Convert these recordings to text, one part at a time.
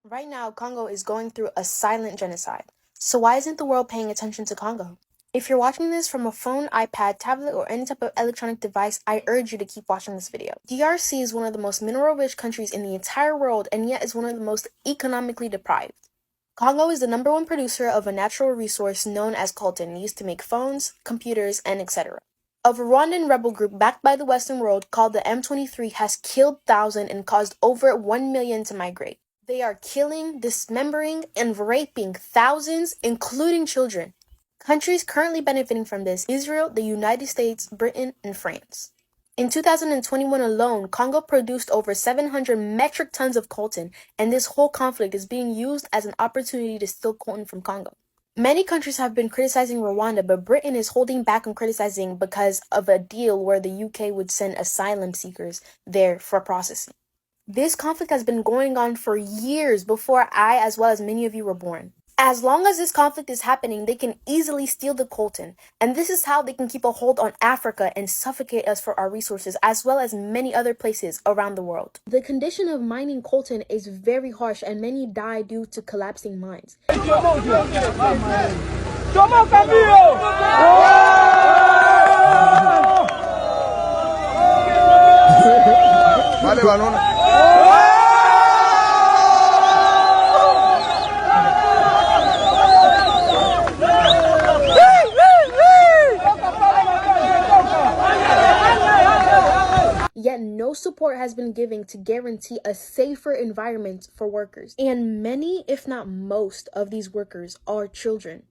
Right now, Congo is going through a silent genocide. So why isn't the world paying attention to Congo? If you're watching this from a phone, iPad, tablet, or any type of electronic device, I urge you to keep watching this video. DRC is one of the most mineral-rich countries in the entire world and yet is one of the most economically deprived. Congo is the #1 producer of a natural resource known as coltan, used to make phones, computers, and etc. A Rwandan rebel group backed by the Western world called the M23 has killed thousands and caused over 1 million to migrate. They are killing, dismembering, and raping thousands, including children. Countries currently benefiting from this: Israel, the United States, Britain, and France. In 2021 alone, Congo produced over 700 metric tons of coltan, and this whole conflict is being used as an opportunity to steal coltan from Congo. Many countries have been criticizing Rwanda, but Britain is holding back on criticizing because of a deal where the UK would send asylum seekers there for processing. This conflict has been going on for years before I, as well as many of you, were born. As long as this conflict is happening, they can easily steal the coltan, and this is how they can keep a hold on Africa and suffocate us for our resources, as well as many other places around the world. The condition of mining coltan is very harsh, and many die due to collapsing mines. Yet no support has been given to guarantee a safer environment for workers. And many, if not most, of these workers are children.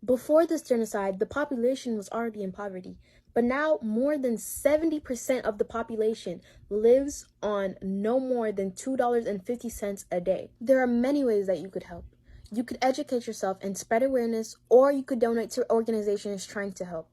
Before this genocide, the population was already in poverty. But now more than 70% of the population lives on no more than $2.50 a day. There are many ways that you could help. You could educate yourself and spread awareness, or you could donate to organizations trying to help.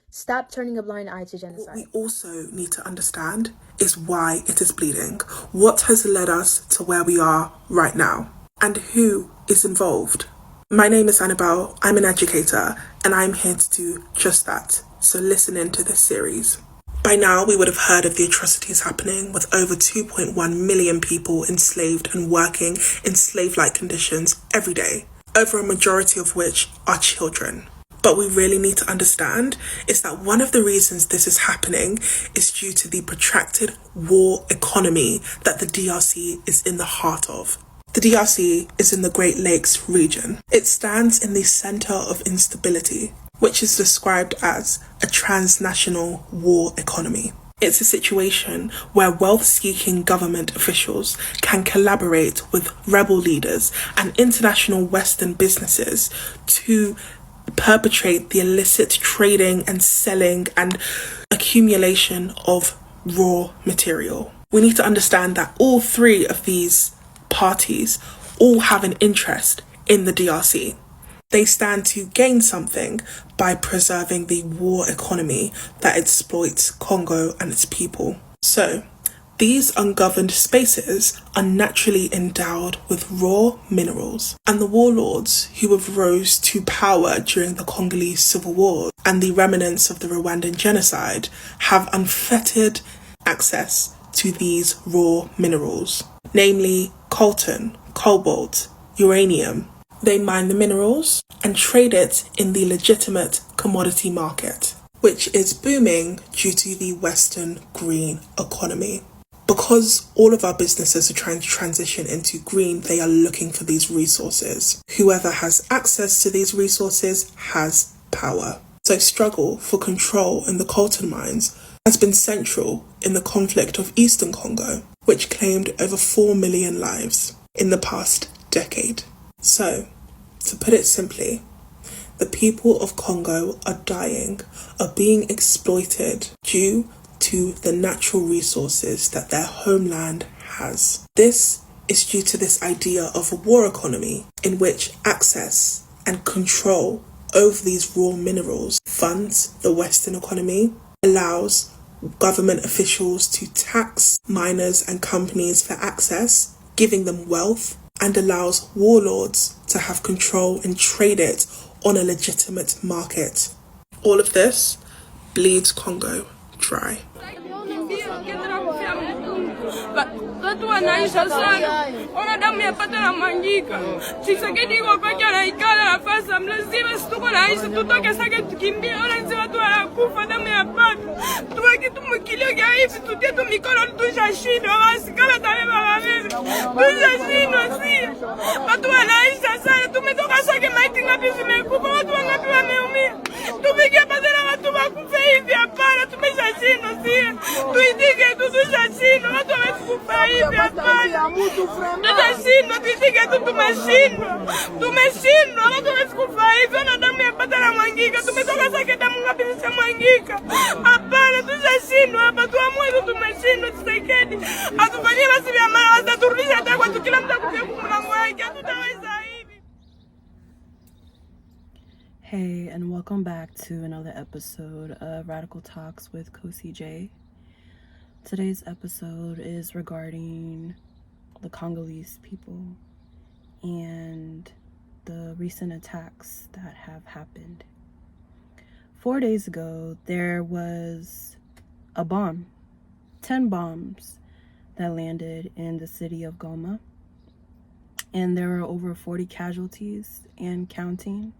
Stop turning a blind eye to genocide. What we also need to understand is why it is bleeding. What has led us to where we are right now? And who is involved? My name is Annabelle, I'm an educator, and I'm here to do just that. So listen into this series. By now, we would have heard of the atrocities happening, with over 2.1 million people enslaved and working in slave-like conditions every day, over a majority of which are children. But we really need to understand is that one of the reasons this is happening is due to the protracted war economy that the DRC is in the heart of. The DRC is in the Great Lakes region. It stands in the center of instability, which is described as a transnational war economy. It's a situation where wealth-seeking government officials can collaborate with rebel leaders and international Western businesses to perpetrate the illicit trading and selling and accumulation of raw material. We need to understand that all three of these parties all have an interest in the DRC. They stand to gain something by preserving the war economy that exploits Congo and its people. So, these ungoverned spaces are naturally endowed with raw minerals, and the warlords who have rose to power during the Congolese civil war and the remnants of the Rwandan genocide have unfettered access to these raw minerals, namely coltan, cobalt, uranium. They mine the minerals and trade it in the legitimate commodity market, which is booming due to the Western green economy. Because all of our businesses are trying to transition into green, they are looking for these resources. Whoever has access to these resources has power. So struggle for control in the coltan mines has been central in the conflict of Eastern Congo, which claimed over 4 million lives in the past decade. So, to put it simply, the people of Congo are dying, are being exploited due to the natural resources that their homeland has. This is due to this idea of a war economy in which access and control over these raw minerals funds the Western economy, allows government officials to tax miners and companies for access, giving them wealth, and allows warlords to have control and trade it on a legitimate market. All of this bleeds Congo dry. watu wanaisha sana, ona damu yapata na mangika. Tshisekedi iko kwake anaikala nafasi mlazima situko naishi tutoke sake tukimbie, ona nzi watu wanakufa damu yapata. Tuwaki tumukilio ya hivi tutie tu mikono tushashindwa basi kala tabeba babebe. Tushashindwa si. Watu wanaisha sana, tumetoka sake maiti ngapi zimekufa, watu wangapi wameumia. Tupige badala watu wakufe hivi hapana, tumeshashindwa si. Tuitike tushashindwa, watu wamekufa hivi hapana. Tutashindwa, tuitike tu tumeshindwa. Tumeshindwa, watu wamekufa hivi, ona damu yapata na mwangika. Tumetoka sake damu ngapi zishamwangika. Hapana, tushashindwa hapa, tuamue tu tumeshindwa. Tshisekedi atufanyie basi vya mara, wataturudisha hata kwa kila mtu akufia kumlango wake, hatutaweza hivi. Hey, and welcome back to another episode of Radical Talks with 𝘧𝘳𝘬𝘕. Today's episode is regarding the Congolese people and the recent attacks that have happened. 4 days ago, there was a bomb, 10 bombs that landed in the city of Goma, and there were over 40 casualties and counting.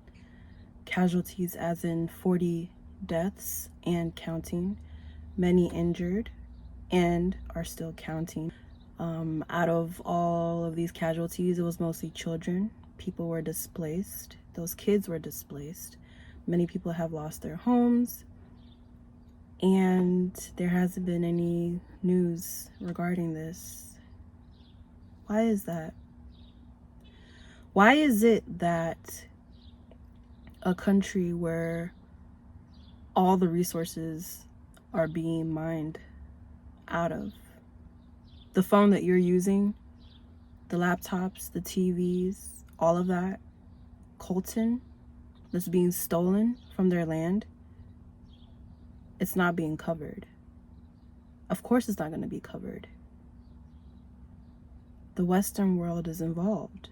Casualties as in 40 deaths and counting, many injured and are still counting. Out of all of these casualties, it was mostly children. People were displaced. Those kids were displaced. Many people have lost their homes, and there hasn't been any news regarding this. Why is that? Why is it that a country where all the resources are being mined out of, the phone that you're using, the laptops, the TVs, all of that, coltan that's being stolen from their land, it's not being covered? Of course it's not going to be covered. The Western world is involved.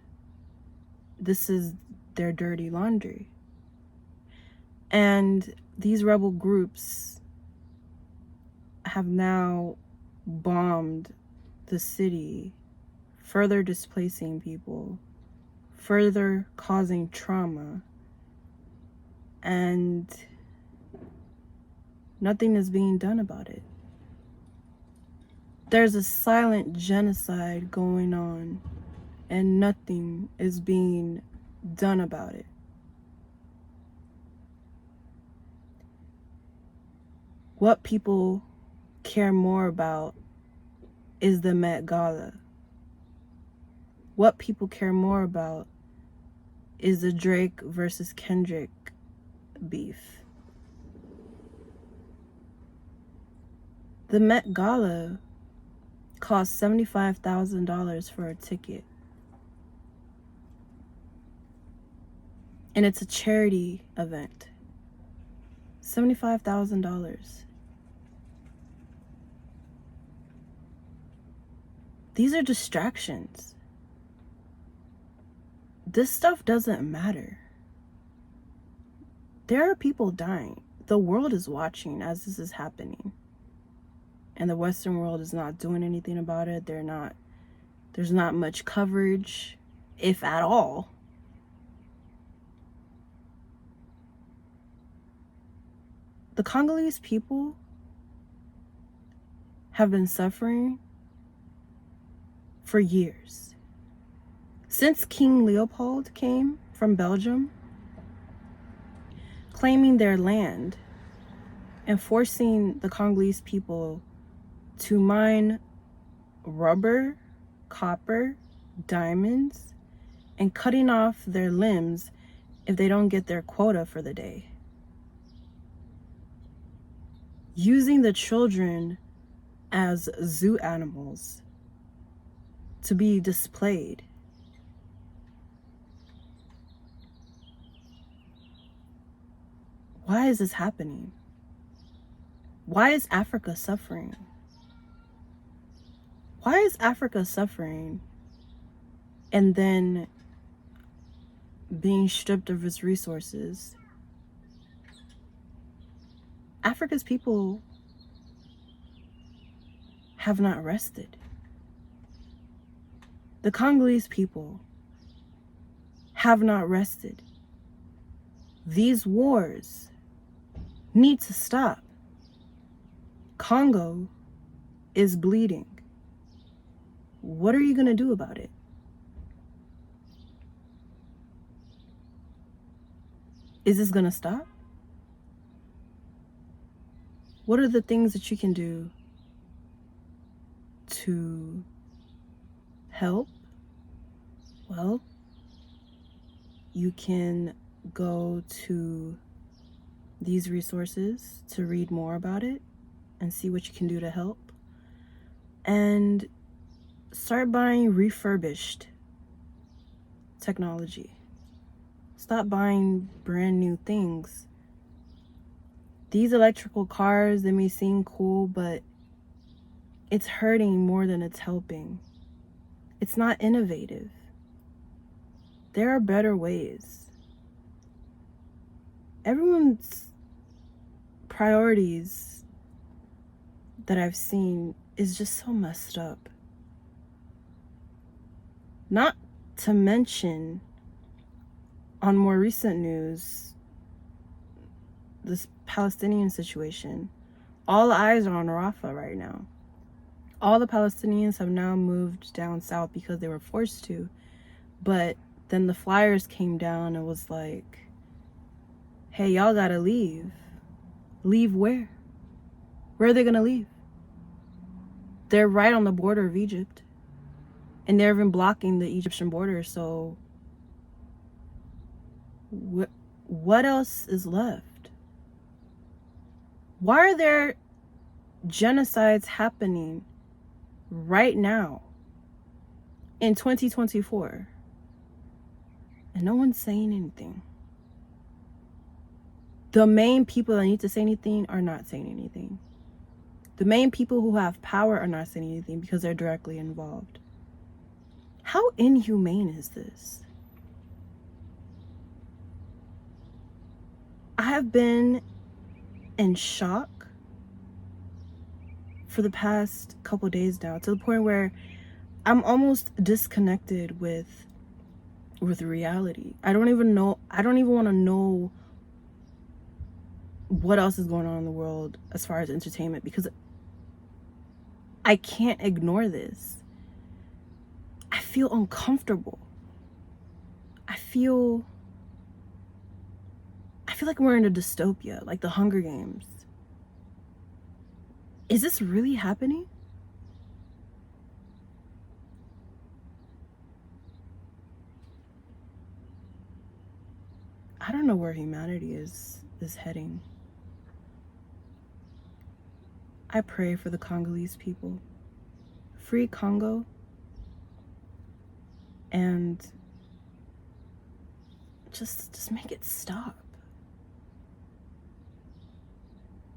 This is their dirty laundry. And these rebel groups have now bombed the city, further displacing people, further causing trauma, and nothing is being done about it. There's a silent genocide going on, and nothing is being done about it. What people care more about is the Met Gala. What people care more about is the Drake versus Kendrick beef. The Met Gala cost $75,000 for a ticket. And it's a charity event. $75,000. These are distractions. This stuff doesn't matter. There are people dying. The world is watching as this is happening. And the Western world is not doing anything about it. There's not much coverage, if at all. The Congolese people have been suffering for years. Since King Leopold came from Belgium, claiming their land and forcing the Congolese people to mine rubber, copper, diamonds, and cutting off their limbs if they don't get their quota for the day. Using the children as zoo animals to be displayed. Why is this happening? Why is Africa suffering? Why is Africa suffering and then being stripped of its resources? Africa's people have not rested. The Congolese people have not rested. These wars need to stop. Congo is bleeding. What are you going to do about it? Is this going to stop? What are the things that you can do to help? Well, you can go to these resources to read more about it and see what you can do to help. And start buying refurbished technology. Stop buying brand new things. These electrical cars, they may seem cool, but it's hurting more than it's helping. It's not innovative. There are better ways. Everyone's priorities that I've seen is just so messed up. Not to mention, on more recent news, this Palestinian situation. All eyes are on Rafah right now. All the Palestinians have now moved down south because they were forced to. But then the flyers came down and was like, hey, y'all gotta leave. Leave where? Where are they gonna leave? They're right on the border of Egypt. And they're even blocking the Egyptian border, so what else is left? Why are there genocides happening right now in 2024 and no one's saying anything? The main people that need to say anything are not saying anything. The main people who have power are not saying anything because they're directly involved. How inhumane is this? I have been in shock for the past couple days now, to the point where I'm almost disconnected with reality. I don't even want to know what else is going on in the world as far as entertainment, because I can't ignore this. I feel uncomfortable. I feel like we're in a dystopia, like the Hunger Games. Is this really happening? I don't know where humanity is heading. I pray for the Congolese people. Free Congo. And just make it stop.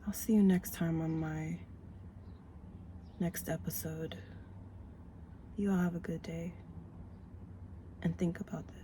I'll see you next time on my next episode. You all have a good day. And think about this.